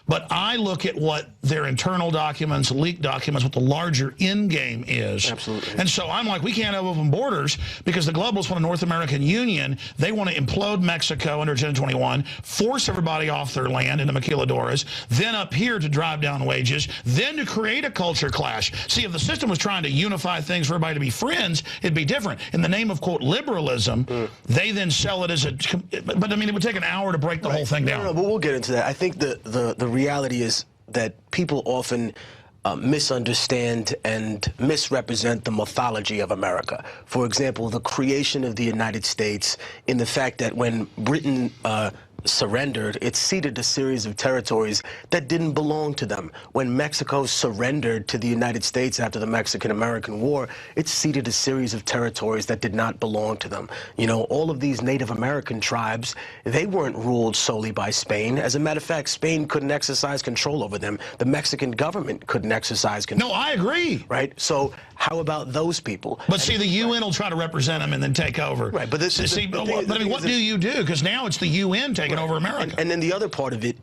But I look at what their internal documents, leaked documents, what the larger end game is. Absolutely. And so I'm like, we can't have open borders because the globalists want a North American Union. They want to implode Mexico under Agenda 21, force everybody off their land into maquiladoras, then up here to drive down wages, then to create a culture clash. See, if the system was trying to unify things for everybody to be friends, it'd be different. In the name of, quote, liberalism, they then sell it as a... But, I mean, it would take an hour to break the whole thing down. No, but we'll get into that. I think the reality is that people often misunderstand and misrepresent the mythology of America. For example, the creation of the United States, in the fact that when Britain surrendered, it ceded a series of territories that didn't belong to them. When Mexico surrendered to the United States after the Mexican-American War, it ceded a series of territories that did not belong to them. You know, all of these Native American tribes, they weren't ruled solely by Spain. As a matter of fact, Spain couldn't exercise control over them. The Mexican government couldn't exercise control. No, I agree. Right? So how about those people? But see, the UN will try to represent them and then take over. Right, but this is... See, but I mean, what do you do? Because now it's the UN taking over America. And then the other part of it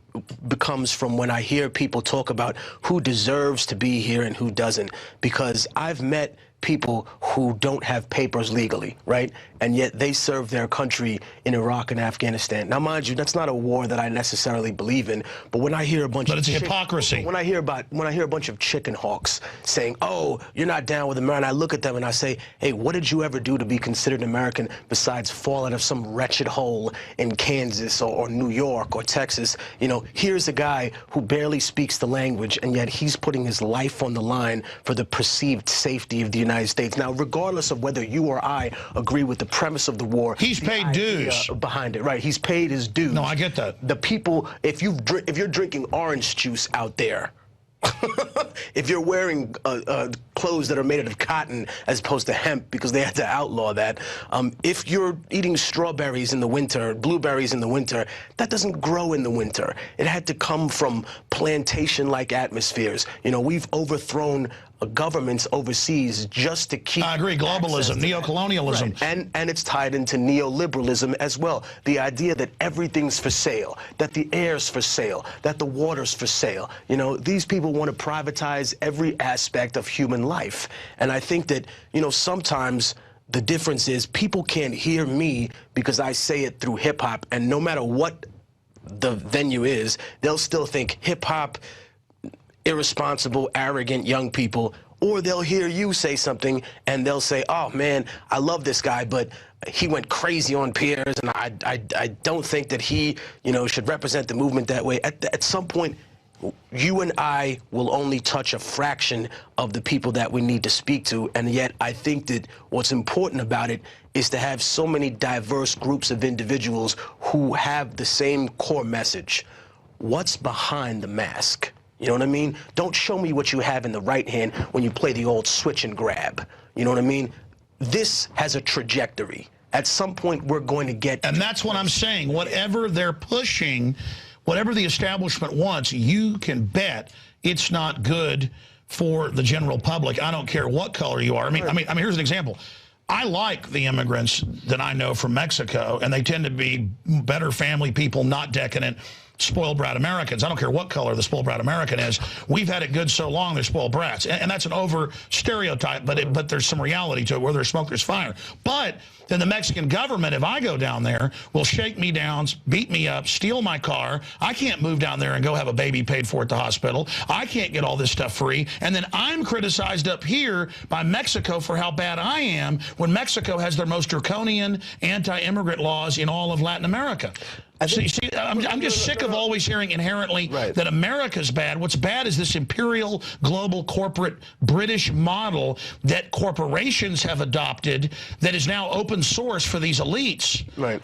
becomes from when I hear people talk about who deserves to be here and who doesn't. Because I've met people who don't have papers legally, right? And yet they serve their country in Iraq and Afghanistan. Now, mind you, that's not a war that I necessarily believe in. But when I hear a bunch of... But it's hypocrisy. When I hear a bunch of chicken hawks saying, oh, you're not down with America, and I look at them and I say, hey, what did you ever do to be considered American besides fall out of some wretched hole in Kansas or New York or Texas? You know, here's a guy who barely speaks the language, and yet he's putting his life on the line for the perceived safety of the United States. Now, regardless of whether you or I agree with the premise of the war, he's paid dues behind it, right? He's paid his dues. No, I get that. The people, if you're drinking orange juice out there, if you're wearing clothes that are made out of cotton as opposed to hemp because they had to outlaw that, if you're eating strawberries in the winter, blueberries in the winter, that doesn't grow in the winter. It had to come from plantation-like atmospheres. You know, we've overthrown governments overseas just to keep... I agree. Globalism, neocolonialism. Right. And it's tied into neoliberalism as well. The idea that everything's for sale, that the air's for sale, that the water's for sale. You know, these people want to privatize every aspect of human life. And I think that, you know, sometimes the difference is people can't hear me because I say it through hip-hop, and no matter what the venue is, they'll still think hip-hop, irresponsible, arrogant young people, or they'll hear you say something and they'll say, oh man, I love this guy, but he went crazy on Piers, and I don't think that he, you know, should represent the movement that way. At some point, you and I will only touch a fraction of the people that we need to speak to, and yet I think that what's important about it is to have so many diverse groups of individuals who have the same core message. What's behind the mask? You know what I mean? Don't show me what you have in the right hand when you play the old switch and grab. You know what I mean? This has a trajectory. At some point, we're going to get... And that's what I'm saying. Whatever they're pushing, whatever the establishment wants, you can bet it's not good for the general public. I don't care what color you are. I mean, here's an example. I like the immigrants that I know from Mexico, and they tend to be better family people, not decadent, spoiled brat Americans. I don't care what color the spoiled brat American is. We've had it good so long, they're spoiled brats. And that's an over stereotype, but there's some reality to it. Where there's smoke, there's fire. But then the Mexican government, if I go down there, will shake me down, beat me up, steal my car. I can't move down there and go have a baby paid for at the hospital. I can't get all this stuff free. And then I'm criticized up here by Mexico for how bad I am when Mexico has their most draconian anti-immigrant laws in all of Latin America. I'm just sick of always hearing inherently that America's bad. What's bad is this imperial, global, corporate, British model that corporations have adopted that is now open source for these elites. Right.